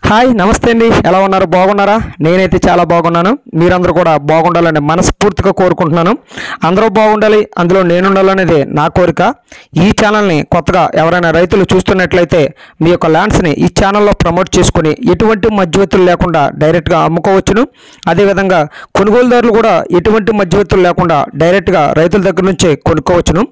Hi నమస్తే అండి, ఎలా ఉన్నారు? బాగున్నారా? నేనైతే చాలా బాగున్నాను. మీరందరూ కూడా బాగుండాలని మనస్ఫూర్తిగా కోరుకుంటున్నాను. అందరూ బాగుండాలి, అందులో నేను ఉండాలనేది నా కోరిక. ఈ ఛానల్ని కొత్తగా ఎవరైనా రైతులు చూస్తున్నట్లయితే మీ యొక్క ల్యాండ్స్ని ఈ ఛానల్లో ప్రమోట్ చేసుకుని ఎటువంటి మధ్యవర్తులు లేకుండా డైరెక్ట్గా అమ్ముకోవచ్చును. అదేవిధంగా కొనుగోలుదారులు కూడా ఎటువంటి మధ్యవర్తులు లేకుండా డైరెక్ట్గా రైతుల దగ్గర నుంచే కొనుక్కోవచ్చును.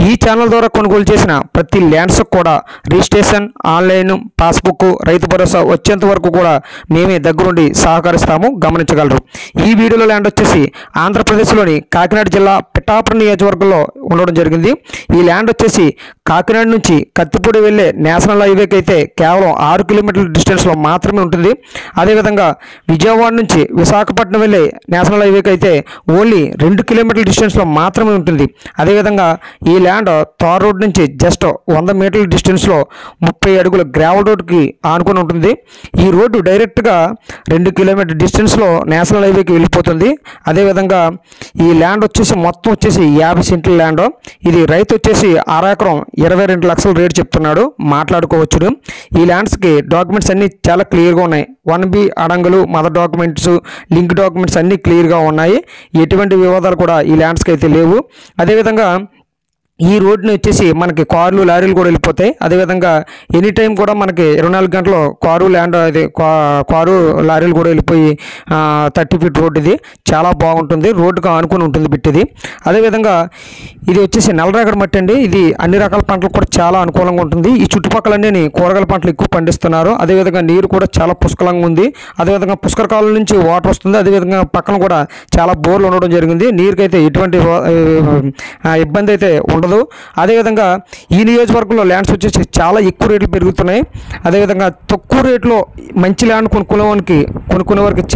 ఈ ఛానల్ ద్వారా కొనుగోలు చేసిన ప్రతి ల్యాండ్స్కి కూడా registration, online passbook, Rythu Bharosa వచ్చేంత వరకు కూడా మేమే దగ్గరుండి సహకరిస్తాము, గమనించగలరు. ఈ వీడియోలో ల్యాండ్ వచ్చేసి ఆంధ్రప్రదేశ్లోని కాకినాడ జిల్లా పిఠాపురం నియోజకవర్గంలో ఉండడం జరిగింది. ఈ ల్యాండ్ వచ్చేసి కాకినాడ నుంచి కత్తిపూడి వెళ్ళే నేషనల్ హైవేకి అయితే కేవలం 6 కిలోమీటర్ల డిస్టెన్స్లో మాత్రమే ఉంటుంది. అదేవిధంగా విజయవాడ నుంచి విశాఖపట్నం వెళ్ళే నేషనల్ హైవేకి అయితే ఓన్లీ 2 కిలోమీటర్ల డిస్టెన్స్లో మాత్రమే ఉంటుంది. అదేవిధంగా ఈ ల్యాండ్ తార్ రోడ్ నుంచి జస్ట్ 100 మీటర్ల డిస్టెన్స్లో 30 అడుగుల గ్రావెల్ రోడ్కి ఆనుకొని ఉంటుంది. ఈ రోడ్డు డైరెక్ట్గా 2 కిలోమీటర్ డిస్టెన్స్లో నేషనల్ హైవేకి వెళ్ళిపోతుంది. అదేవిధంగా ఈ ల్యాండ్ వచ్చేసి మొత్తం వచ్చేసి 50 సెంట్ల ల్యాండ్. ఇది రైతు వచ్చేసి 6 ఎకరం 22 లక్షల రేటు చెప్తున్నాడు, మాట్లాడుకోవచ్చు. ఈ ల్యాండ్స్కి డాక్యుమెంట్స్ అన్నీ చాలా క్లియర్గా ఉన్నాయి. 1B అడంగులు, మదర్ డాక్యుమెంట్స్, లింక్ డాక్యుమెంట్స్ అన్నీ క్లియర్గా ఉన్నాయి. ఎటువంటి వివాదాలు కూడా ఈ ల్యాండ్స్కి అయితే లేవు. అదేవిధంగా ఈ రోడ్ని వచ్చేసి మనకి కార్లు, లారీలు కూడా వెళ్ళిపోతాయి. అదేవిధంగా ఎనీ టైం కూడా మనకి 24 గంటలు కారు, ల్యాండ్ అది కారు, లారీలు కూడా వెళ్ళిపోయి 30 ఫీట్ రోడ్. ఇది చాలా బాగుంటుంది, రోడ్డుకు ఆనుకొని ఉంటుంది బిట్టిది. అదేవిధంగా ఇది వచ్చేసి నల్లరేగడి మట్టి అండి. ఇది అన్ని రకాల పంటలకు కూడా చాలా అనుకూలంగా ఉంటుంది. ఈ చుట్టుపక్కలన్నీ కూరగాయల పంటలు ఎక్కువ పండిస్తున్నారు. అదేవిధంగా నీరు కూడా చాలా పుష్కలంగా ఉంది. అదేవిధంగా పుష్కర కాలం నుంచి వాటర్ వస్తుంది. అదేవిధంగా పక్కన కూడా చాలా బోర్లు ఉండడం జరిగింది. నీరుకైతే ఎటువంటి ఇబ్బంది అయితే ఉండదు. అదేవిధంగా ఈ నియోజకవర్గంలో ల్యాండ్స్ వచ్చేసి చాలా ఎక్కువ రేట్లు పెరుగుతున్నాయి. అదేవిధంగా తక్కువ రేట్లో మంచి ల్యాండ్ కొనుక్కునే వారికి